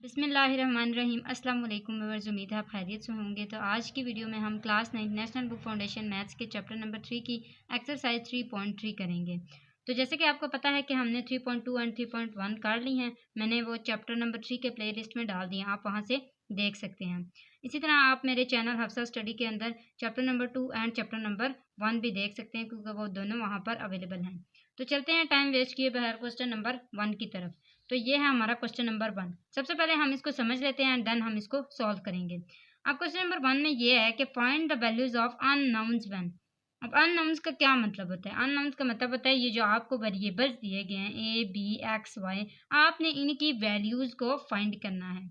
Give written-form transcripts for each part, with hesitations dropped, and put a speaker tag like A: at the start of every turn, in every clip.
A: बिस्मिल्लाहिर्रहमानिर्रहीम। अस्सलाम वालेकुम व्यूअर्स, उम्मीद है आप खैरियत से होंगे। तो आज की वीडियो में हम class 9 national book foundation maths के चैप्टर नंबर 3 की एक्सरसाइज 3.3 करेंगे। तो जैसे कि आपको पता है कि हमने 3.2 एंड 3.1 कर ली हैं। मैंने वो चैप्टर नंबर 3 के प्लेलिस्ट में डाल दिए, आप वहां से देख सकते हैं। इसी तरह आप मेरे चैनल हफ्सा स्टडी के अंदर chapter number 2 and chapter number 1 भी देख सकते हैं, क्योंकि वो दोनों वहाँ पर अवेलेबल हैं। तो चलते हैं टाइम वेस्ट किए बगैर क्वेश्चन नंबर 1 की तरफ। तो ये है हमारा क्वेश्चन नंबर 1। सबसे पहले हम इसको समझ लेते हैं एंड देन हम इसको सॉल्व करेंगे। अब क्वेश्चन नंबर 1 में ये है कि find the values of unknowns when. अब अननाउन्स का क्या मतलब होता है? अननाउन्स का मतलब होता है ये जो आपको वेरिएबल्स दिए गए हैं ए बी एक्स वाई, आपने इनकी वैल्यूज को फाइंड करना है।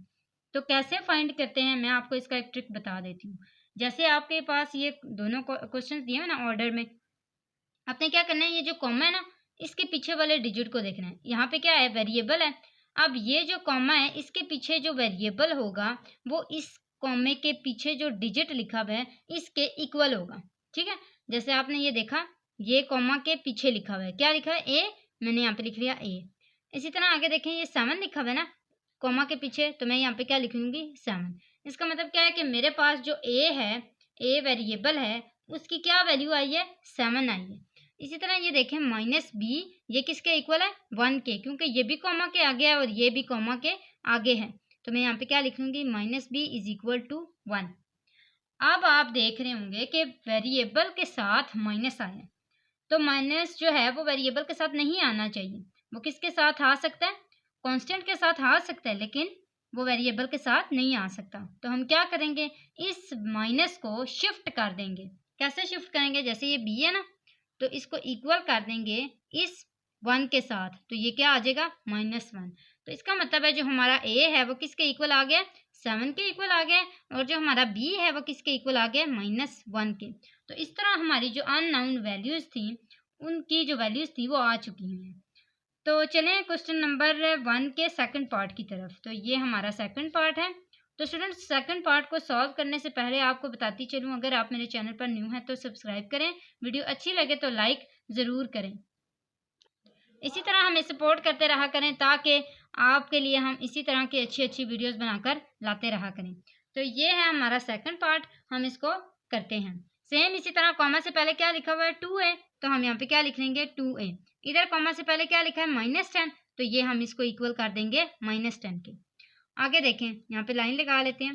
A: तो कैसे फाइंड करते हैं, मैं आपको इसका एक ट्रिक बता देती हूँ। जैसे आपके पास ये दोनों क्वेश्चन दिए हैं ना ऑर्डर में, आपने क्या करना है, ये जो कॉमा है ना, इसके पीछे वाले डिजिट को देखना है। यहाँ पे क्या है, वेरिएबल है। अब ये जो कॉमा है, इसके पीछे जो वेरिएबल होगा वो इस कॉमे के पीछे जो डिजिट लिखा हुआ है इसके इक्वल होगा। ठीक है, जैसे आपने ये देखा, ये कॉमा के पीछे लिखा हुआ है, क्या लिखा है, ए। मैंने यहाँ पे लिख लिया ए। इसी तरह आगे देखें, ये 7 लिखा हुआ है ना कॉमा के पीछे, तो मैं यहाँ पे क्या लिख लूंगी, 7। इसका मतलब क्या है कि मेरे पास जो ए है, ए वेरिएबल है, उसकी क्या वैल्यू आई है, 7 आई है। इसी तरह ये देखें माइनस बी, ये किसके इक्वल है, 1 के, क्योंकि ये भी कॉमा के आगे है और ये भी कॉमा के आगे है। तो मैं यहाँ पे क्या लिख लूंगी, minus B is equal to 1। अब आप देख रहे होंगे कि वेरिएबल के साथ माइनस आया, तो माइनस जो है वो वेरिएबल के साथ नहीं आना चाहिए। वो किसके साथ आ सकता है, कांस्टेंट के साथ आ सकता है, लेकिन वो वेरिएबल के साथ नहीं आ सकता। तो हम क्या करेंगे, इस माइनस को शिफ्ट कर देंगे। कैसे शिफ्ट करेंगे, जैसे ये बी है ना, तो इसको इक्वल कर देंगे इस 1 के साथ, तो ये क्या आ जाएगा, -1। तो इसका मतलब है जो हमारा ए है वो किसके इक्वल आ गया, 7 के इक्वल आ गया, और जो हमारा बी है वो किसके इक्वल आ गया, -1 के। तो इस तरह हमारी जो अननाउन वैल्यूज थी, उनकी जो वैल्यूज थी वो आ चुकी हैं। तो चलें क्वेश्चन नंबर 1 के सेकंड पार्ट की तरफ। तो ये हमारा सेकंड पार्ट है। तो स्टूडेंट्स, सेकंड पार्ट को सॉल्व करने से पहले आपको बताती चलूं, अगर आप मेरे चैनल पर न्यू हैं तो सब्सक्राइब करें, वीडियो अच्छी लगे तो लाइक ज़रूर करें। इसी तरह हमें सपोर्ट करते रहा करें, ताकि आपके लिए हम इसी तरह की अच्छी अच्छी वीडियोस बनाकर लाते रहा करें। तो ये है हमारा सेकंड पार्ट, हम इसको करते हैं। सेम इसी तरह कॉमा से पहले क्या लिखा हुआ है, 2a, तो हम यहाँ पे क्या लिख लेंगे, 2a। इधर कॉमा से पहले क्या लिखा है, -10, तो ये हम इसको इक्वल कर देंगे -10 के। आगे देखें, यहाँ पे लाइन लगा लेते हैं,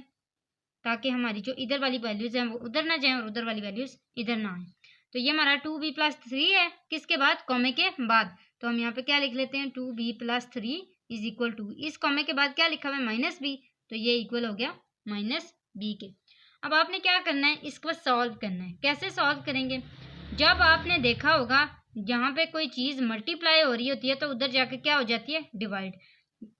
A: ताकि हमारी जो इधर वाली वैल्यूज हैं वो उधर ना जाएं और उधर वाली वैल्यूज इधर ना आए। तो ये हमारा 2b+3 है, किसके बाद, कॉमे के बाद। तो हम यहाँ पे क्या लिख लेते हैं, 2b+3 इज इक्वल टू, इस कॉमे के बाद क्या लिखा हुआ है, -b, तो ये इक्वल हो गया -b के। अब आपने क्या करना है, इसको सॉल्व करना है। कैसे सॉल्व करेंगे, जब आपने देखा होगा जहाँ पे कोई चीज़ मल्टीप्लाई हो रही होती है तो उधर जाके क्या हो जाती है, डिवाइड।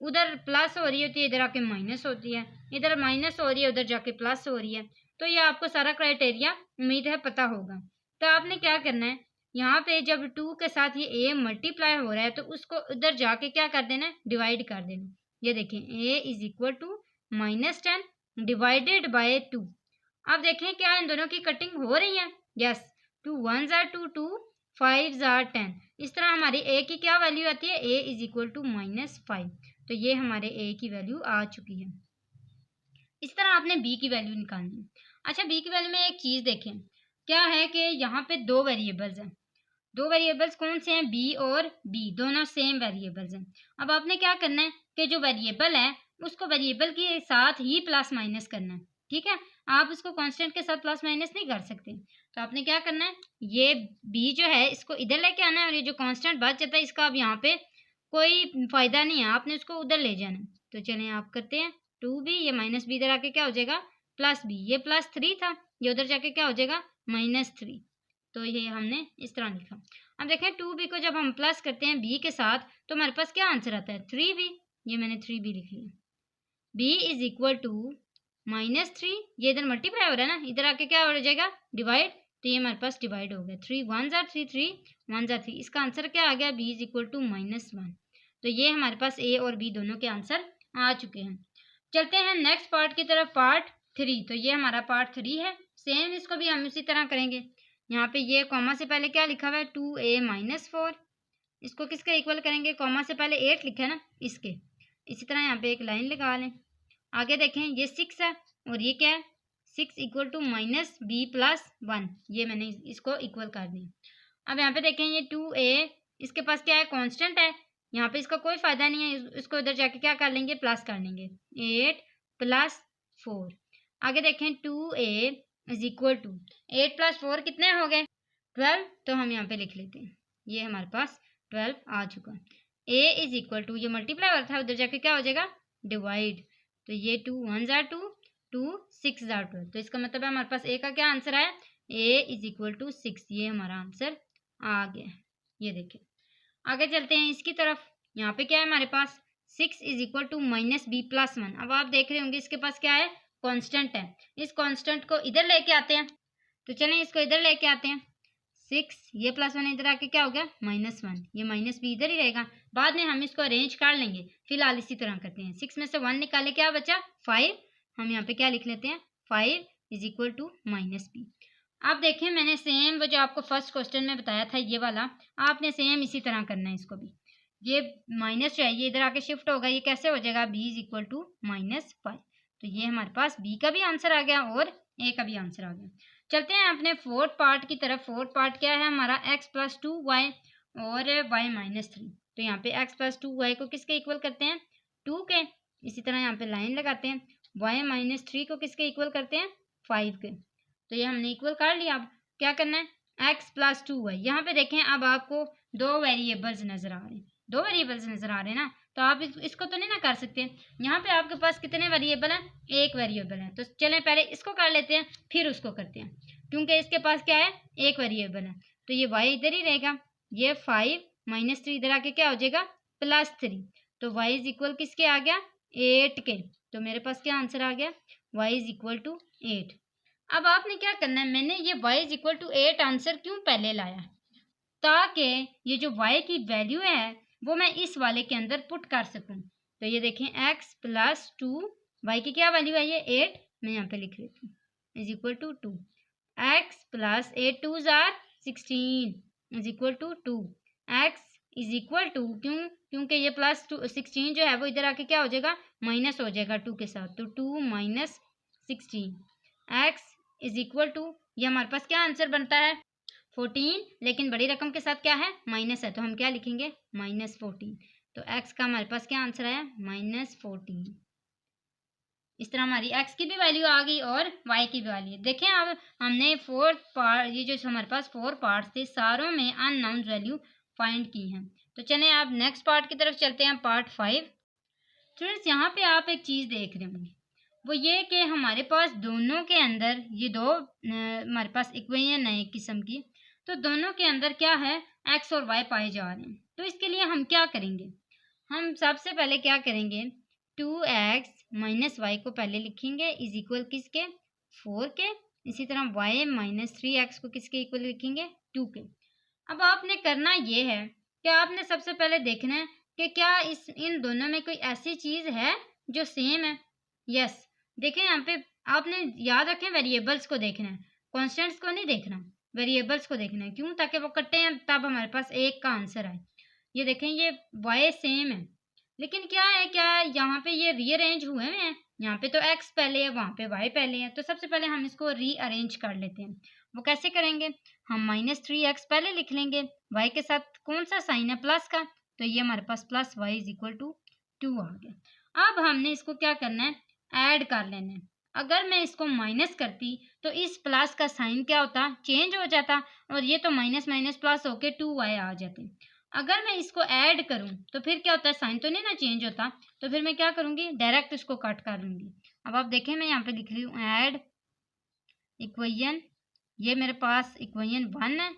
A: उधर प्लस हो रही होती है, इधर आके माइनस होती है, इधर माइनस हो रही है, उधर जाके प्लस हो रही है। तो ये आपको सारा क्राइटेरिया उम्मीद है पता होगा। तो आपने क्या करना है, यहाँ पे जब 2 के साथ ये a मल्टीप्लाई हो रहा है तो उसको उधर जाके क्या कर देना है, डिवाइड कर देना। ये देखें, a is equal to -10 divided by 2। अब देखें क्या इन दोनों की कटिंग हो रही है, yes, 2 1s are 2, 2 5s are 10। इस तरह हमारी a की क्या वैल्यू आती है, a इज इक्वल टू -5। तो ये हमारे a की वैल्यू आ चुकी है। इस तरह आपने b की वैल्यू निकालनी है। अच्छा, b की वैल्यू में एक चीज़ देखें, क्या है कि यहाँ पे दो वेरिएबल्स हैं। दो वेरिएबल्स कौन से हैं, b और b, दोनों सेम वेरिएबल्स हैं। अब आपने क्या करना है कि जो वेरिएबल है उसको वेरिएबल के साथ ही प्लस माइनस करना है। ठीक है, आप उसको कांस्टेंट के साथ प्लस माइनस नहीं कर सकते। तो आपने क्या करना है, ये b जो है इसको इधर लेके आना है, और ये जो कांस्टेंट बच जाता है इसका अब यहाँ पे कोई फायदा नहीं है, आपने उसको उधर ले जाना है। तो चलें आप करते हैं, 2b, ये -b इधर आके क्या हो जाएगा, +b, ये +3 था, ये उधर जाके क्या हो जाएगा, -3। तो ये हमने इस तरह लिखा। अब देखें 2b को जब हम प्लस करते हैं b के साथ तो हमारे पास क्या आंसर आता है, 3b। ये मैंने 3b लिख लिया। b इज इक्वल टू -3, ये इधर मल्टीप्लाई हो रहा है ना, इधर आके क्या हो जाएगा, डिवाइड। तो ये हमारे पास डिवाइड हो गया, 3 1s are 3, 3 1s are 3। इसका आंसर क्या आ गया, b इज इक्वल टू -1। तो ये हमारे पास a और b दोनों के आंसर आ चुके हैं। चलते हैं नेक्स्ट पार्ट की तरफ, पार्ट 3। तो ये हमारा पार्ट 3 है। सेम इसको भी हम उसी तरह करेंगे। यहाँ पे ये कॉमा से पहले क्या लिखा हुआ है, 2a-4, इसको किसके इक्वल करेंगे, कॉमा से पहले 8 लिखा है ना, इसके। इसी तरह यहाँ पे एक लाइन लगा लें, आगे देखें ये 6 है और ये क्या है 6 equal to minus B plus 1, ये मैंने इसको इक्वल कर दिया। अब यहाँ पे देखें ये 2a, इसके पास क्या है कांस्टेंट है, यहाँ पे इसका कोई फायदा नहीं है, इसको इधर जाके क्या कर लेंगे प्लस कर लेंगे 8 प्लस 4। आगे देखें 2a is equal to 8 plus 4 कितने हो गए 12, तो हम यहाँ पे लिख लेते हैं ये हमारे पास 12 आ चुका। a इज इक्वल टू ये मल्टीप्लाई हो रहा था उधर जाके क्या हो जाएगा डिवाइड, तो ये 2 1 जार 2 2 6 जार 12, तो इसका मतलब है हमारे पास a का क्या आंसर है a इज इक्वल टू 6, ये हमारा आंसर आ गया। ये देखिए आगे चलते हैं इसकी तरफ, यहाँ पे क्या है हमारे पास 6 is equal to minus B plus 1। अब आप देख रहे होंगे इसके पास क्या है कांस्टेंट है, इस कांस्टेंट को इधर लेके आते हैं, तो चलें इसको इधर लेके आते हैं 6, ये प्लस 1 इधर आके क्या हो गया -1, ये माइनस बी इधर ही रहेगा, बाद में हम इसको अरेंज कर लेंगे, फिलहाल इसी तरह करते हैं। 6 में से 1 निकाले क्या बचा 5, हम यहाँ पे क्या लिख लेते हैं 5 is equal to minus B. आप देखें मैंने सेम वो जो आपको फर्स्ट क्वेश्चन में बताया था ये वाला, आपने सेम इसी तरह करना है इसको भी, ये माइनस जो है ये इधर आके शिफ्ट होगा, ये कैसे हो जाएगा b इज इक्वल टू -5, तो ये हमारे पास b का भी आंसर आ गया और a का भी आंसर आ गया। चलते हैं अपने फोर्थ पार्ट की तरफ। फोर्थ पार्ट क्या है हमारा x प्लस 2y और y माइनस 3, तो यहाँ पे x प्लस 2y को किसके इक्वल करते हैं 2 के, इसी तरह यहाँ पे लाइन लगाते हैं, y माइनस 3 को किसके इक्वल करते हैं 5 के, तो ये हमने इक्वल कर लिया। अब क्या करना है x प्लस 2y, यहाँ पे देखें अब आपको दो वेरिएबल्स नजर आ रहे हैं, दो वेरिएबल्स नजर आ रहे हैं ना, तो आप इसको तो नहीं ना कर सकते, यहाँ पे आपके पास कितने वेरिएबल हैं एक वेरिएबल है, तो चलें पहले इसको कर लेते हैं फिर उसको करते हैं, क्योंकि इसके पास क्या है एक वेरिएबल है, तो ये y इधर ही रहेगा, ये 5 माइनस 3 इधर आके क्या हो जाएगा +3, तो y इज इक्वल किसके आ गया 8 के, तो मेरे पास क्या आंसर आ गया y इज इक्वल टू 8। अब आपने क्या करना है, मैंने ये y is equal to 8 answer क्यों पहले लाया, ताकि ये जो y की वैल्यू है वो मैं इस वाले के अंदर पुट कर सकूं। तो ये देखें x प्लस 2, y की क्या वैल्यू है ये 8, मैं यहाँ पे लिख लेती हूँ is equal to 2, x plus 8 2 जार 16 is equal to 2, x is equal to क्योंकि ये प्लस 16 जो है वो इधर आके क्या हो जाएगा माइनस हो जाएगा 2 के साथ, तो 2 minus 16, x is equal to ये हमारे पास क्या आंसर बनता है 14, लेकिन बड़ी रकम के साथ क्या है माइनस है, तो हम क्या लिखेंगे -14, तो x का हमारे पास क्या आंसर आया -14। इस तरह हमारी x की भी वैल्यू आ गई और y की भी वैल्यू। देखें अब हमने फोर्थ पार्ट, ये जो हमारे पास 4 पार्ट्स थे सारों में अननोन वैल्यू फाइंड की हैं, तो चलें आप नेक्स्ट पार्ट की तरफ चलते हैं पार्ट 5। फ्रेंड्स यहाँ पे आप एक चीज़ देख रहे होंगे, वो ये कि हमारे पास दोनों के अंदर ये दो हमारे पास इक्वेशन है एक किस्म की, तो दोनों के अंदर क्या है x और y पाए जा रहे हैं, तो इसके लिए हम क्या करेंगे, हम सबसे पहले क्या करेंगे 2x माइनस वाई को पहले लिखेंगे इज इक्वल किसके 4 के, इसी तरह y माइनस 3x को किसके इक्वल लिखेंगे 2 के। अब आपने करना ये है कि आपने सबसे पहले देखना है कि क्या इन दोनों में कोई ऐसी चीज़ है जो सेम है। यस देखें यहाँ पे आपने याद रखें वेरिएबल्स को देखना है, कॉन्स्टेंट्स को नहीं देखना, वेरिएबल्स को देखना है, क्यों ताकि वो कट्टे हैं तब हमारे पास एक का आंसर आए। ये देखें ये y सेम है, लेकिन क्या है क्या यहाँ पे ये रीअरेंज हुए हैं, यहाँ पे तो x पहले है वहाँ पे y पहले है, तो सबसे पहले हम इसको रीअरेंज कर लेते हैं। वो कैसे करेंगे, हम -3x पहले लिख लेंगे, y के साथ कौन सा साइन है प्लस का, तो ये हमारे पास plus y is equal to 2 आ गया। अब हमने इसको क्या करना है ऐड कर लेना है, अगर मैं इसको माइनस करती तो इस प्लस का साइन क्या होता चेंज हो जाता, और ये तो माइनस माइनस प्लस होके 2y आ जाते। अगर मैं इसको ऐड करूं तो फिर क्या होता है साइन तो नहीं ना चेंज होता, तो फिर मैं क्या करूंगी डायरेक्ट इसको कट कर लूंगी। अब आप देखें मैं यहाँ पे लिख रही हूँ ऐड इक्वेशन, ये मेरे पास इक्वेशन 1 है,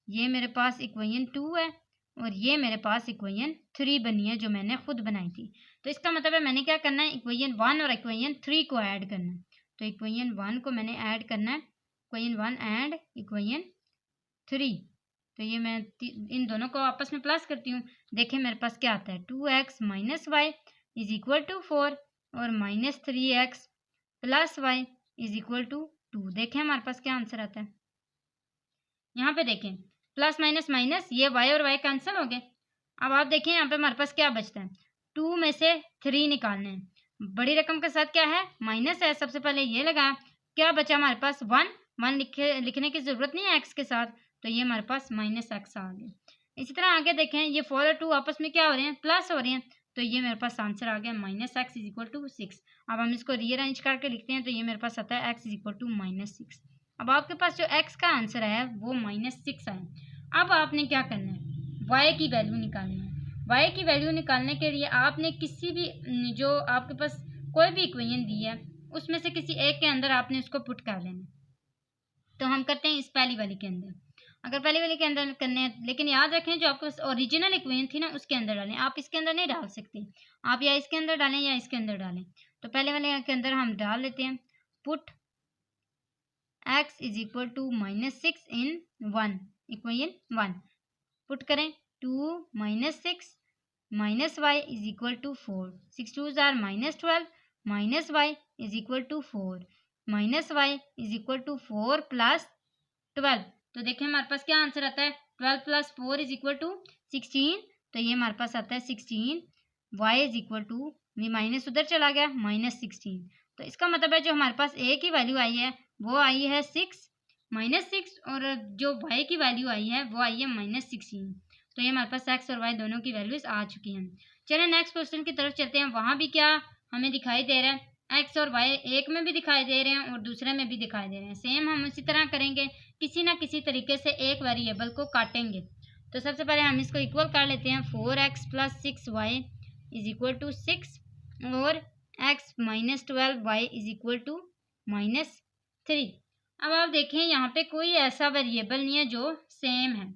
A: ये मेरे पास इक्वेशन 2 है, और ये मेरे पास इक्वेशन 3 बनी है जो मैंने खुद बनाई थी। तो इसका मतलब है मैंने क्या करना है इक्वेशन 1 और इक्वेशन 3 को ऐड करना है, तो इक्वेशन 1 को मैंने ऐड करना है, इक्वेशन 1 एंड इक्वेशन 3, तो ये मैं इन दोनों को आपस में प्लस करती हूँ। देखें मेरे पास क्या आता है 2x minus Y is equal to 4 और -3x plus Y is equal to 2। देखें हमारे पास क्या आंसर आता है, यहाँ पे देखें प्लस माइनस माइनस ये y और y कैंसिल हो गए। अब आप देखें यहाँ पे हमारे पास क्या बचता है 2 में से 3 निकालने हैं, बड़ी रकम के साथ क्या है, माइनस है, सबसे पहले ये लगाया, क्या बचा हमारे पास 1, 1 लिखने की ज़रूरत नहीं है एक्स के साथ, तो ये हमारे पास माइनस एक्स आ गया। इसी तरह आगे देखें, ये 4 और 2 आपस में क्या हो रहे हैं, प्लस हो रहे हैं, तो ये मेरे पास आंसर आ गया minus X is equal to 6। अब हम इसको रीअरेंज करके लिखते हैं, तो ये मेरे पास आता है एक्स इज इक्वल टू -6। अब आपके पास जो एक्स का आंसर है वो -6 है। अब आपने क्या करना है, वाई की वैल्यू निकालनी है। वाई की वैल्यू निकालने के लिए आपने किसी भी जो आपके पास कोई भी इक्वेशन दी है उसमें से किसी एक के अंदर आपने उसको पुट कर लेना। तो हम करते हैं इस पहली वाली के अंदर, अगर पहली वाली के अंदर करने हैं, लेकिन याद रखें जो आपके पास ओरिजिनल इक्वेशन थी ना उसके अंदर डालें, आप इसके अंदर नहीं डाल सकते, आप या इसके अंदर डालें या इसके अंदर डालें। तो पहले वाले के अंदर हम डाल लेते हैं, put x is equal to -6 in 1, equation 1 put करें, 2 -6 minus Y is equal to 4, 6 2 जार -12 minus Y is equal to 4, minus Y is equal to 4 plus 12। तो देखें हमारे पास क्या आंसर आता है, 12 प्लस 4 इज इक्वल टू 16। तो ये हमारे पास आता है 16, वाई इज इक्वल टू, ये माइनस उधर चला गया, -16। तो इसका मतलब है जो हमारे पास ए की वैल्यू आई है वो आई है 6 -6, और जो वाई की वैल्यू आई है वो आई है -16। तो ये हमारे पास एक्स और वाई दोनों की वैल्यूज आ चुकी हैं। चलिए नेक्स्ट क्वेश्चन की तरफ चलते हैं। वहाँ भी क्या हमें दिखाई दे रहा है, एक्स और वाई एक में भी दिखाई दे रहे हैं और दूसरे में भी दिखाई दे रहे हैं। सेम हम उसी तरह करेंगे, किसी ना किसी तरीके से एक वेरिएबल को काटेंगे। तो सबसे पहले हम इसको इक्वल कर लेते हैं, 4x + 6y is equal to 6 और x - 12y is equal to -3। अब आप देखें यहाँ पे कोई ऐसा वेरिएबल नहीं है जो सेम है।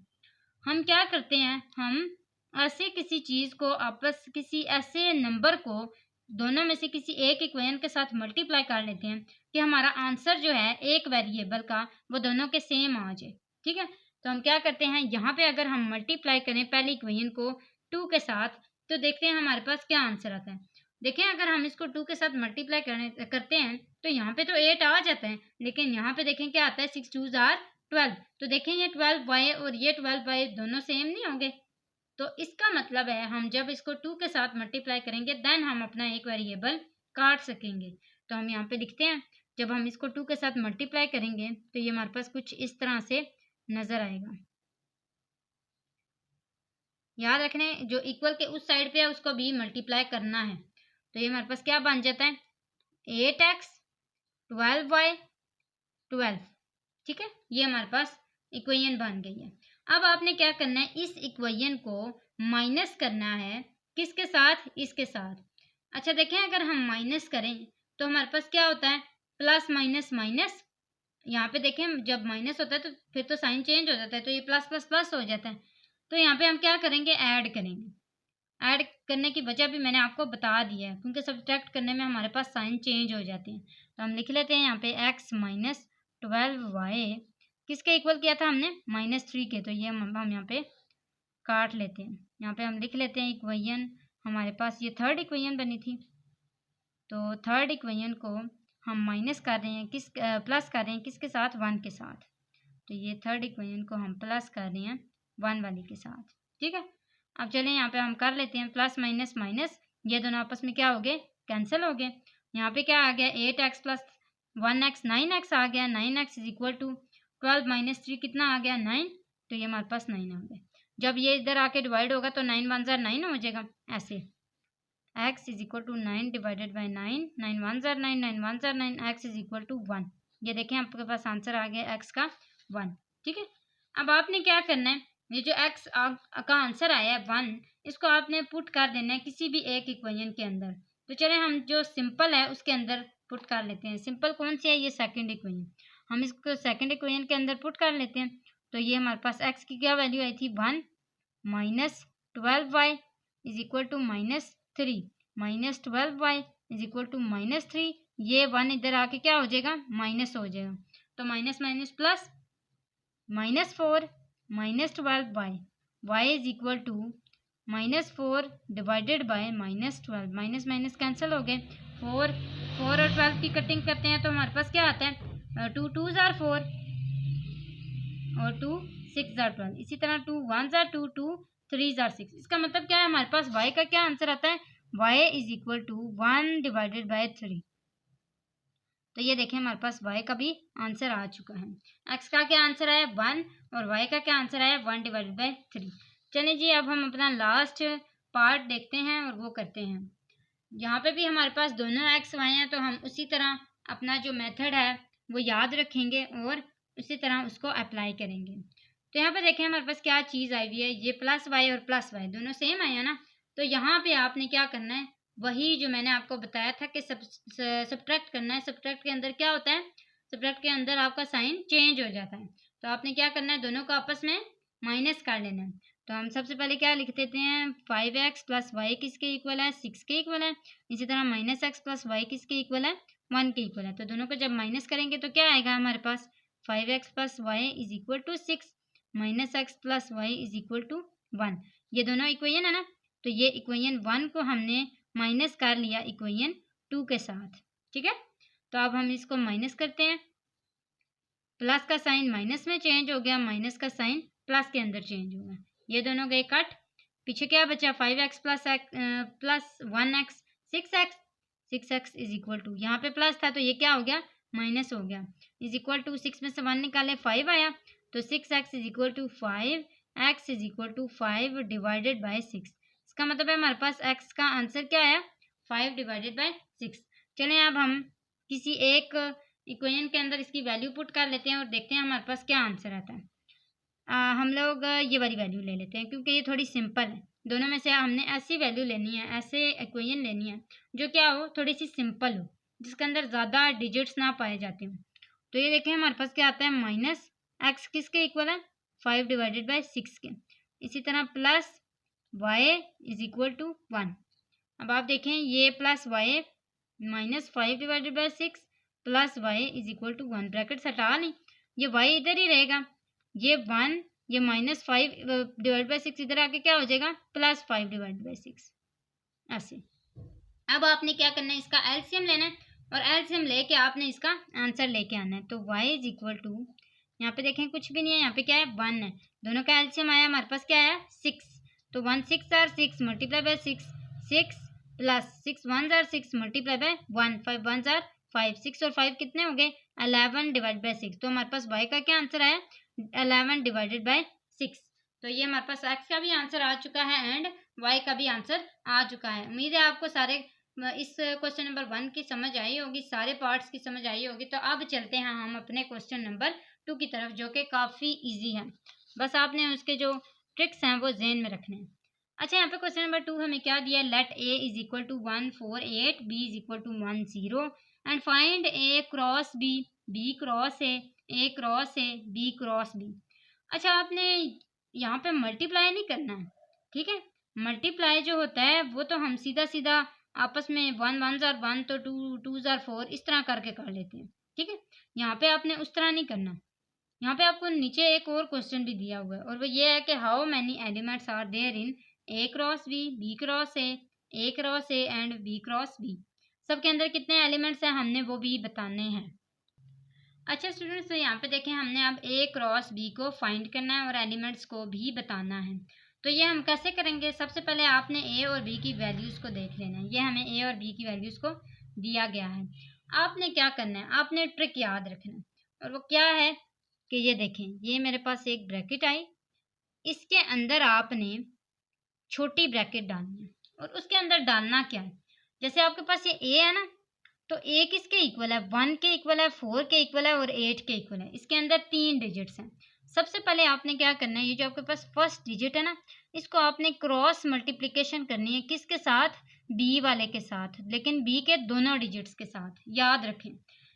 A: हम क्या करते हैं, हम ऐसे किसी चीज़ को आपस किसी ऐसे नंबर को दोनों में से किसी एक इक्वेशन के साथ मल्टीप्लाई कर लेते हैं कि हमारा आंसर जो है एक वेरिएबल का वो दोनों के सेम आ जाए। ठीक है, तो हम क्या करते हैं, यहाँ पे अगर हम मल्टीप्लाई करें पहली इक्वेशन को 2 के साथ, तो देखते हैं हमारे पास क्या आंसर आता है। देखें अगर हम इसको 2 के साथ मल्टीप्लाई करते हैं तो यहाँ पे तो 8 आ जाता है, लेकिन यहाँ पे देखें क्या आता है, 6 2 जार 12। तो देखें ये 12y और ये 12y दोनों सेम नहीं होंगे। तो इसका मतलब है हम जब इसको 2 के साथ मल्टीप्लाई करेंगे देन हम अपना एक वेरिएबल काट सकेंगे। तो हम यहाँ पे लिखते हैं, जब हम इसको 2 के साथ मल्टीप्लाई करेंगे तो ये हमारे पास कुछ इस तरह से नज़र आएगा। याद रखने जो इक्वल के उस साइड पे है उसको भी मल्टीप्लाई करना है। तो ये हमारे पास क्या बन जाता है, 8x 12y 12। ठीक है, ये हमारे पास इक्वेशन बन गई है। अब आपने क्या करना है, इस इक्वेशन को माइनस करना है, किसके साथ, इसके साथ। अच्छा देखें अगर हम माइनस करें तो हमारे पास क्या होता है, प्लस माइनस माइनस। यहाँ पे देखें जब माइनस होता है तो फिर तो साइन चेंज हो जाता है, तो ये प्लस प्लस प्लस हो जाता है। तो यहाँ पे हम क्या करेंगे, ऐड करेंगे। ऐड करने की वजह भी मैंने आपको बता दी है, क्योंकि सब्ट्रैक्ट करने में हमारे पास साइन चेंज हो जाते हैं। तो हम लिख लेते हैं यहाँ पे x - 12y किसके इक्वल किया था हमने, -3 के। तो ये हम यहाँ पे काट लेते हैं, यहाँ पे हम लिख लेते हैं इक्वेशन, हमारे पास ये थर्ड इक्वेशन बनी थी। तो थर्ड इक्वेशन को हम माइनस कर रहे हैं प्लस कर रहे हैं किसके साथ, 1 के साथ। तो ये थर्ड इक्वेशन को हम प्लस कर रहे हैं 1 वाली के साथ। ठीक है, अब चलिए यहाँ पे हम कर लेते हैं, प्लस माइनस माइनस, ये दोनों आपस में क्या हो गए, कैंसिल हो गए। यहाँ पे क्या आ गया, 8x + 1x 9x आ गया, 9x इज इक्वल टू 12 - 3 कितना आ गया, 9। तो ये हमारे पास 9 आ गया। जब ये इधर आके डिवाइड होगा तो 9 1 जार 9 हो जाएगा, ऐसे x is equal to 9 divided by 9, 9 1 जार 9, 9 1 जार 9, x इज इक्वल टू 1। ये देखें आपके पास आंसर आ गया x का 1। ठीक है, अब आपने क्या करना है, ये जो x का आंसर आया है 1, इसको आपने पुट कर देना है किसी भी एक इक्वेशन के अंदर। तो चले हम जो सिंपल है उसके अंदर पुट कर लेते हैं। सिंपल कौन सी है, ये सेकंड इक्वेशन, हम इसको सेकंड इक्वेशन के अंदर पुट कर लेते हैं। तो ये हमारे पास x की क्या वैल्यू आई थी, 1 - 12y is equal to -3, -12y is equal to -3। ये 1 इधर आके क्या हो जाएगा, माइनस हो जाएगा। तो minus minus plus, -4 -12y, y is equal to -4 divided by -12, minus minus cancel हो गए। 4 और 12 की कटिंग करते हैं तो हमारे पास क्या आता है, 2 2 जार 4 और 2 6 जार 12। इसी तरह 2 1 जार 2, 2 3 जार 6। इसका मतलब क्या है, हमारे पास y का क्या आंसर आता है, y is equal to 1 divided by 3। तो ये देखें हमारे पास y का भी आंसर आ चुका है। x का क्या आंसर आया 1 और y का क्या आंसर आया 1 डिवाइडेड बाय 3। चलिए जी अब हम अपना लास्ट पार्ट देखते हैं और वो करते हैं। यहाँ पे भी हमारे पास दोनों x y हैं, तो हम उसी तरह अपना जो मेथड है वो याद रखेंगे और उसी तरह उसको अप्लाई करेंगे। तो यहाँ पे देखें हमारे पास क्या चीज़ आई हुई है, ये प्लस वाई और प्लस वाई दोनों सेम आए हैं ना। तो यहाँ पे आपने क्या करना है, वही जो मैंने आपको बताया था कि सब्ट्रैक्ट करना है। सब्ट्रैक्ट के अंदर क्या होता है, सब्ट्रैक्ट के अंदर आपका साइन चेंज हो जाता है। तो आपने क्या करना है, दोनों को आपस में माइनस कर लेना है। तो हम सबसे पहले क्या लिख देते हैं, 5x प्लस वाई किसके इक्वल है, 6 के इक्वल है। इसी तरह माइनस एक्स प्लस वाई किसके इक्वल है, 1 के इक्वल है। तो दोनों को जब माइनस करेंगे तो क्या आएगा हमारे पास, 5x plus Y is equal to 6 minus X plus Y is equal to 1। ये दोनों इक्वेशन है ना, तो ये इक्वेशन 1 को हमने माइनस कर लिया इक्वेशन 2 के साथ। ठीक है, तो अब हम इसको माइनस करते हैं, प्लस का साइन माइनस में चेंज हो गया, माइनस का साइन प्लस के अंदर चेंज हो गया। ये दोनों गए कट, पीछे क्या बचा 5x plus 1x 6x is equal to, यहाँ पे प्लस था तो ये क्या हो गया माइनस हो गया, इज इक्वल टू 6 में से 1 निकाले 5 आया, तो 6x is equal to 5x is equal to 5 divided by 6। इसका मतलब है हमारे पास x का आंसर क्या आया 5 डिवाइडेड बाई 6। चलें अब हम किसी एक इक्वेशन के अंदर इसकी वैल्यू पुट कर लेते हैं और देखते हैं हमारे पास क्या आंसर आता है। हम लोग ये वाली वैल्यू ले लेते हैं क्योंकि ये थोड़ी सिंपल है। दोनों में से हमने ऐसी वैल्यू लेनी है, ऐसे इक्वेशन लेनी है जो क्या हो, थोड़ी सी सिंपल हो, जिसके अंदर ज़्यादा डिजिट्स ना पाए जाते हों। तो ये देखें हमारे पास क्या आता है, माइनस एक्स किसके इक्वल है 5 डिवाइडेड बाई 6 के। इसी तरह plus Y is equal to 1। अब आप देखें ये plus Y minus 5 divided by 6 plus Y is equal to 1, bracket हटा नहीं, ये वाई इधर ही रहेगा, ये 1, ये माइनस 5 डिवाइड बाई 6 इधर आके क्या हो जाएगा प्लस 5 डिवाइड बाई 6 ऐसे। अब आपने क्या करना है, इसका एलसीएम लेना है और एलसीएम लेके आपने इसका आंसर लेके आना है। तो y इज इक्वल टू, यहाँ पे देखें कुछ भी नहीं है, यहाँ पे क्या है 1 है, दोनों का एलसीएम आया हमारे पास क्या आया 6। तो 1 6 are 6 multiply by 6, 6 plus 6 1 are 6 multiply by 1, 5 1 are 5, 6 और 5 कितने हो गए 11 डिवाइड बाय 6। तो हमारे पास y का क्या आंसर आया 11 डिवाइडेड बाय 6। तो ये हमारे पास x का भी आंसर आ चुका है एंड y का भी आंसर आ चुका है। उम्मीद है आपको सारे इस क्वेश्चन नंबर 1 की समझ आई होगी, सारे पार्ट्स की समझ आई होगी। तो अब चलते हैं हम अपने क्वेश्चन नंबर 2 की तरफ, जो कि काफ़ी इजी है, बस आपने उसके जो ट्रिक्स हैं वो जहन में रखने हैं। अच्छा, यहाँ पे क्वेश्चन नंबर 2 हमें क्या दिया है, let a is equal to 1 4 8 b is equal to 1 0 and find a cross b cross a cross b cross b। अच्छा, आपने यहाँ पे मल्टीप्लाई नहीं करना है, ठीक है। मल्टीप्लाई जो होता है वो तो हम सीधा सीधा आपस में 1 1 जार 1 तो 2 2 जार 4 इस तरह करके कर लेते हैं, ठीक है। यहाँ पे आपने उस तरह नहीं करना। यहाँ पे आपको नीचे एक और क्वेश्चन भी दिया हुआ है और वो ये है कि how many elements are there in A cross B cross A cross A and B cross B. सबके अंदर कितने एलिमेंट्स हैं हमने वो भी बताने हैं। अच्छा स्टूडेंट्स, तो यहाँ पे देखें हमने अब ए क्रॉस बी को फाइंड करना है और एलिमेंट्स को भी बताना है। तो ये हम कैसे करेंगे, सबसे पहले आपने ए और बी की वैल्यूज़ को देख लेना है। ये हमें ए और बी की वैल्यूज़ को दिया गया है। आपने क्या करना है, आपने ट्रिक याद रखना है और वो क्या है कि ये देखें, ये मेरे पास एक ब्रैकेट आई, इसके अंदर आपने छोटी ब्रैकेट डालनी है और उसके अंदर डालना क्या है, जैसे आपके पास ये ए है ना, तो ए किसके इक्वल है 1 के इक्वल है, 4 के इक्वल है और 8 के इक्वल है। इसके अंदर 3 डिजिट्स हैं। सबसे पहले आपने क्या करना है, ये जो आपके पास फर्स्ट डिजिट है ना, इसको आपने क्रॉस मल्टीप्लिकेशन करनी है किसके साथ, बी वाले के साथ, लेकिन बी के दोनों डिजिट्स के साथ, याद रखें।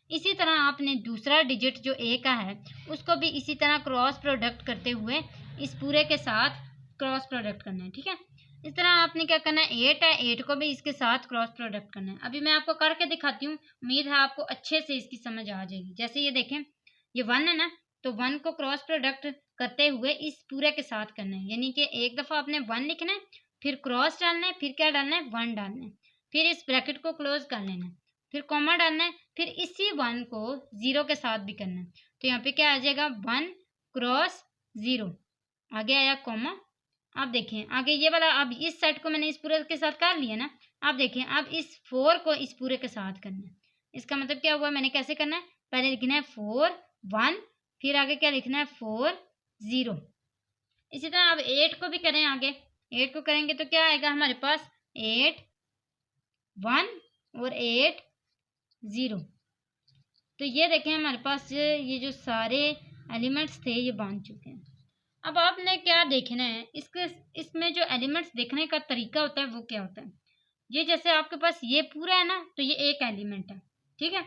A: इसी तरह आपने दूसरा डिजिट जो ए का है उसको भी इसी तरह क्रॉस प्रोडक्ट करते हुए इस पूरे के साथ क्रॉस प्रोडक्ट करना है, ठीक है। इस तरह आपने क्या करना है, 8 है, 8 को भी इसके साथ क्रॉस प्रोडक्ट करना है। अभी मैं आपको करके दिखाती हूँ, उम्मीद है आपको अच्छे से इसकी समझ आ जाएगी। जैसे ये देखें, ये 1 है ना, तो 1 को क्रॉस प्रोडक्ट करते हुए इस पूरे के साथ करना है, यानी कि एक दफ़ा आपने 1 लिखना है, फिर क्रॉस डालना है, फिर क्या डालना है 1 डालना है, फिर इस ब्रैकेट को क्लोज कर लेना है, फिर कॉमा डालना है, फिर इसी 1 को 0 के साथ भी करना है। तो यहाँ पे क्या आ जाएगा 1 क्रॉस 0, आगे आया कॉमा। अब देखें आगे ये वाला, अब इस सेट को मैंने इस पूरे के साथ कर लिया ना, आप देखें, अब इस 4 को इस पूरे के साथ करना है। इसका मतलब क्या हुआ, मैंने कैसे करना है, पहले लिखना है 4 1, फिर आगे क्या लिखना है 4 0। इसी तरह अब 8 को भी करें आगे। 8 को करेंगे तो क्या आएगा हमारे पास 8 1 और 8 0। तो ये देखें हमारे पास ये जो सारे एलिमेंट्स थे ये बन चुके हैं। अब आपने क्या देखना है, इसमें जो एलिमेंट्स देखने का तरीका होता है वो क्या होता है। ये जैसे आपके पास ये पूरा है ना, तो ये एक एलिमेंट है, ठीक है।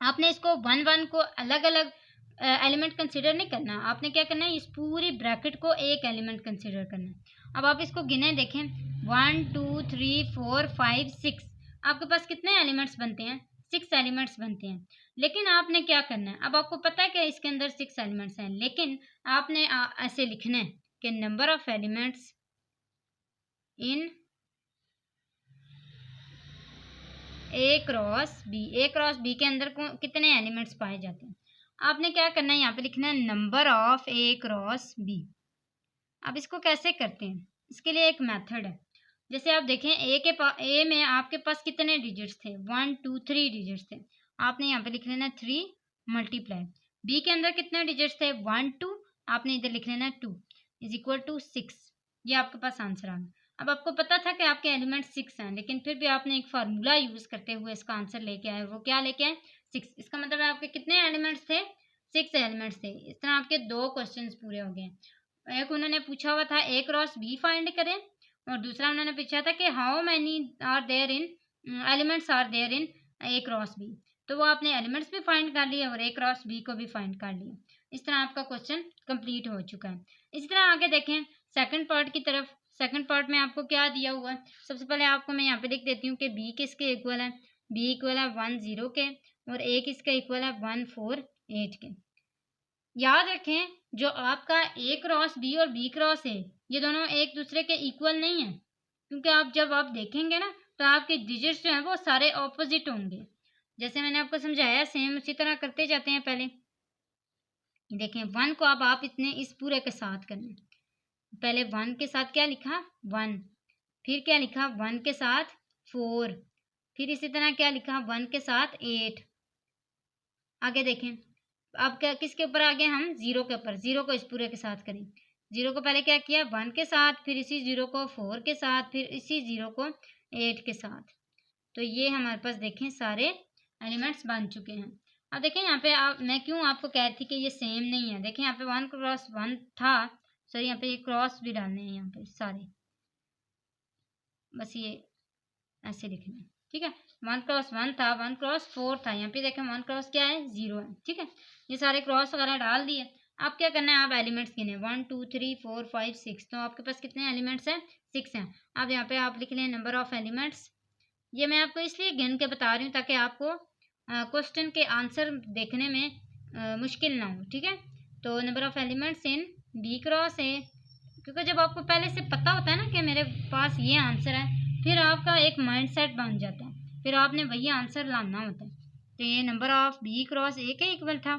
A: आपने इसको 1 1 को अलग अलग एलिमेंट कंसिडर नहीं करना, आपने क्या करना है, इस पूरी ब्रैकेट को एक एलिमेंट कंसिडर करना है। अब आप इसको गिने देखें, 1 2 3 4 5 6, आपके पास कितने एलिमेंट्स बनते हैं, 6 एलिमेंट्स बनते हैं। लेकिन आपने क्या करना है, अब आपको पता है कि इसके अंदर 6 एलिमेंट्स हैं, लेकिन आपने ऐसे लिखना है कि number of elements in A cross B. A cross B के अंदर कितने एलिमेंट्स पाए जाते हैं। आपने क्या करना है, यहाँ पे लिखना है number of A cross B. अब इसको कैसे करते हैं, इसके लिए एक मेथड है। जैसे आप देखें ए में आपके पास कितने डिजिट्स थे, 1 2 3 डिजिट्स थे। आपने यहाँ पे लिख लेना 3 मल्टीप्लाई। बी के अंदर कितने डिजिट्स थे, 1 2, आपने इधर लिख लेना 2 इज इक्वल टू 6। ये आपके पास आंसर आ गया। अब आपको पता था कि आपके एलिमेंट 6 हैं, लेकिन फिर भी आपने एक फार्मूला यूज करते हुए इसका आंसर लेके आए। वो क्या लेके आए, 6। इसका मतलब है आपके कितने एलिमेंट्स थे, 6 एलिमेंट्स थे। इस तरह आपके 2 क्वेश्चंस पूरे हो गए। एक उन्होंने पूछा हुआ था ए क्रॉस बी फाइंड करें, और दूसरा उन्होंने पूछा था कि how many are there in elements are there in A cross B. तो वो आपने एलिमेंट्स भी फाइंड कर लिए और ए क्रॉस बी को भी फाइंड कर लिया। इस तरह आपका क्वेश्चन कंप्लीट हो चुका है। इसी तरह आगे देखें सेकंड पार्ट की तरफ। सेकंड पार्ट में आपको क्या दिया हुआ है, सबसे पहले आपको मैं यहाँ पे लिख देती हूँ कि बी किसके इक्वल है। बी इक्वल है 1 0 के, और ए किसके इक्वल है 1 4 8 के। याद रखें, जो आपका ए क्रॉस बी और बी क्रॉस ए, ये दोनों एक दूसरे के इक्वल नहीं है, क्योंकि आप जब आप देखेंगे ना तो आपके डिजिट्स जो हैं वो सारे ऑपोजिट होंगे। जैसे मैंने आपको समझाया सेम उसी तरह करते जाते हैं। पहले देखें 1 को अब आप इतने इस पूरे के साथ करना। पहले 1 के साथ क्या लिखा 1, फिर क्या लिखा 1 के साथ 4, फिर इसी तरह क्या लिखा 1 के साथ 8। आगे देखें, अब क्या किसके ऊपर आ गए हम, 0 के ऊपर। 0 को इस पूरे के साथ करें। 0 को पहले क्या किया 1 के साथ, फिर इसी 0 को 4 के साथ, फिर इसी 0 को 8 के साथ। तो ये हमारे पास देखें सारे एलिमेंट्स बन चुके हैं। अब देखें यहाँ पे मैं क्यों आपको कह रही थी कि ये सेम नहीं है। देखें यहाँ पे 1 क्रॉस 1 था, सॉरी यहाँ पे ये क्रॉस भी डालने हैं यहाँ पे सारे, बस ये ऐसे लिखना है, ठीक है। 1 क्रॉस 1 था, 1 क्रॉस 4 था, यहाँ पे देखें 1 क्रॉस क्या है 0 है, ठीक है। ये सारे क्रॉस वगैरह डाल दिए। आप क्या करना है, आप एलिमेंट्स गिने 1 2 3 4 5 6। तो आपके पास कितने एलिमेंट्स हैं, 6 हैं। अब यहाँ पे आप लिख लें नंबर ऑफ एलिमेंट्स। ये मैं आपको इसलिए गिन के बता रही हूँ ताकि आपको क्वेश्चन के आंसर देखने में मुश्किल ना हो, ठीक है। तो number of elements in B cross A, क्योंकि जब आपको पहले से पता होता है ना कि मेरे पास ये आंसर है, फिर आपका एक माइंडसेट बन जाता है, फिर आपने वही आंसर लाना होता है। तो ये number of B cross A के इक्वल था,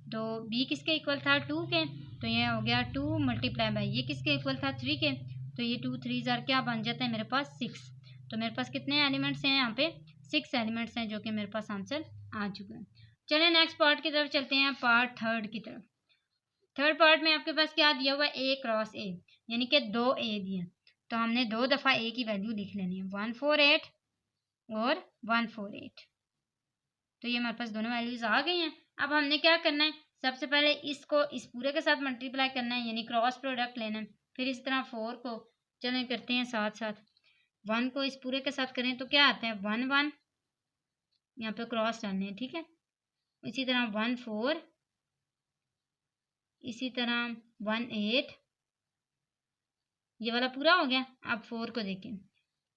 A: तो बी किसके इक्वल था 2 के, तो ये हो गया 2 मल्टीप्लाई बाई ये किसके इक्वल था 3 के, तो ये 2 3 जार क्या बन जाता है मेरे पास 6। तो मेरे पास कितने एलिमेंट्स हैं यहाँ पे 6 एलिमेंट्स हैं, जो कि मेरे पास आंसर आ चुका है। चलिए नेक्स्ट पार्ट की तरफ चलते हैं, पार्ट थर्ड की तरफ। थर्ड पार्ट में आपके पास क्या दिया हुआ है, ए क्रॉस ए, यानी कि 2 ए दिए। तो हमने 2 दफ़ा ए की वैल्यू लिख लेनी है, 1 4 8 और 1 4 8। तो ये हमारे पास दोनों वैल्यूज आ गई हैं। अब हमने क्या करना है, सबसे पहले इसको इस पूरे के साथ मल्टीप्लाई करना है, यानी क्रॉस प्रोडक्ट लेना है। फिर इस तरह 4 को चलें करते हैं साथ साथ, 1 को इस पूरे के साथ करें तो क्या आता है 1 1, यहाँ पे क्रॉस डालने हैं, ठीक है। इसी तरह 1 4, इसी तरह 1 8, ये वाला पूरा हो गया। अब 4 को देखें,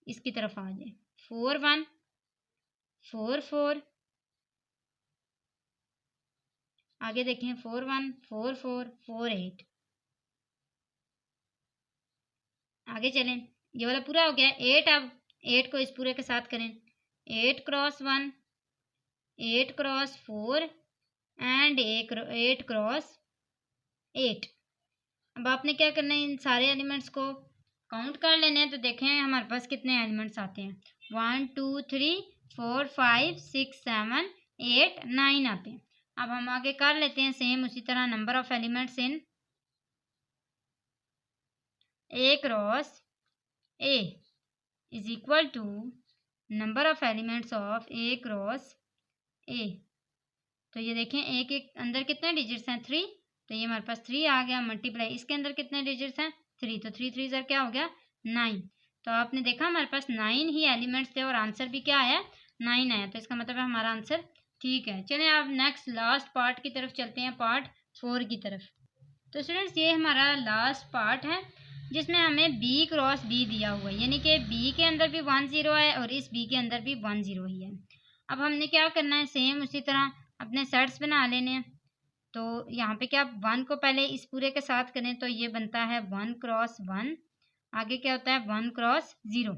A: इसकी तरफ आ जाए, 4 1 4 4, आगे देखें 4 1 4 4 4 8, आगे चलें, ये वाला पूरा हो गया 8। अब 8 को इस पूरे के साथ करें, 8 क्रॉस 1 8 क्रॉस 4 एंड 8 क्रॉस 8। अब आपने क्या करना है, इन सारे एलिमेंट्स को काउंट कर लेने हैं तो देखें हमारे पास कितने एलिमेंट्स आते हैं। 1 2 3 4 5 6 7 8 9 आते हैं। अब हम आगे कर लेते हैं सेम उसी तरह number of elements in A cross A is equal to number of elements of A cross A. तो ये देखें ए के अंदर कितने डिजिट्स हैं 3, तो ये हमारे पास 3 आ गया। मल्टीप्लाई इसके अंदर कितने डिजिट्स हैं 3, तो 3 3 क्या हो गया 9। तो आपने देखा हमारे पास 9 ही एलिमेंट्स थे और आंसर भी क्या आया 9 आया। तो इसका मतलब है हमारा आंसर ठीक है। चलें आप नेक्स्ट लास्ट पार्ट की तरफ चलते हैं, पार्ट 4 की तरफ। तो स्टूडेंट्स ये हमारा लास्ट पार्ट है जिसमें हमें बी क्रॉस बी दिया हुआ है, यानी कि बी के अंदर भी 1 0 है और इस बी के अंदर भी 1 0 ही है। अब हमने क्या करना है, सेम उसी तरह अपने सेट्स बना लेने हैं। तो यहाँ पे क्या 1 को पहले इस पूरे के साथ करें तो ये बनता है 1 क्रॉस 1, आगे क्या होता है 1 क्रॉस 0।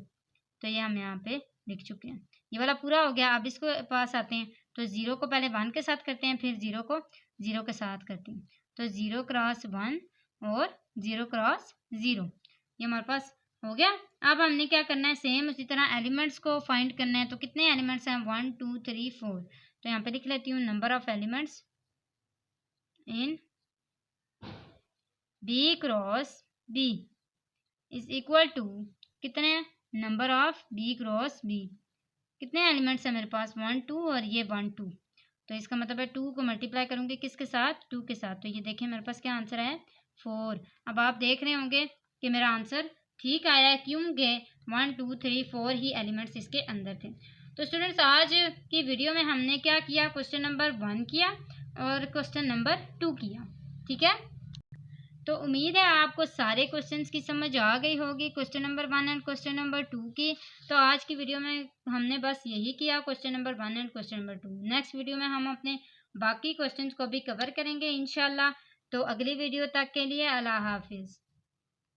A: तो ये हम यहाँ पे लिख चुके हैं, ये वाला पूरा हो गया। अब इसको पास आते हैं तो 0 को पहले 1 के साथ करते हैं, फिर 0 को 0 के साथ करते हैं। तो 0 क्रॉस 1 और 0 क्रॉस 0 ये हमारे पास हो गया। अब हमने क्या करना है, सेम उसी तरह एलिमेंट्स को फाइंड करना है। तो कितने एलिमेंट्स हैं 1 2 3 4। तो यहाँ पे लिख लेती हूँ number of elements in B cross B is equal to कितने number of B cross B. कितने एलिमेंट्स हैं मेरे पास 1 2 और ये 1 2। तो इसका मतलब है 2 को मल्टीप्लाई करूँगी किसके साथ 2 के साथ। तो ये देखें मेरे पास क्या आंसर है 4। अब आप देख रहे होंगे कि मेरा आंसर ठीक आया है क्योंकि 1 2 3 4 ही एलिमेंट्स इसके अंदर थे। तो स्टूडेंट्स आज की वीडियो में हमने क्या किया, क्वेश्चन नंबर 1 किया और क्वेश्चन नंबर 2 किया। ठीक है, तो उम्मीद है आपको सारे क्वेश्चंस की समझ आ गई होगी, question number 1 and question number 2 की। तो आज की वीडियो में हमने बस यही किया, question number 1 and question number 2। Next video में हम अपने बाकी क्वेश्चंस को भी कवर करेंगे इंशाल्लाह। तो अगली वीडियो तक के लिए अल्लाह हाफिज़।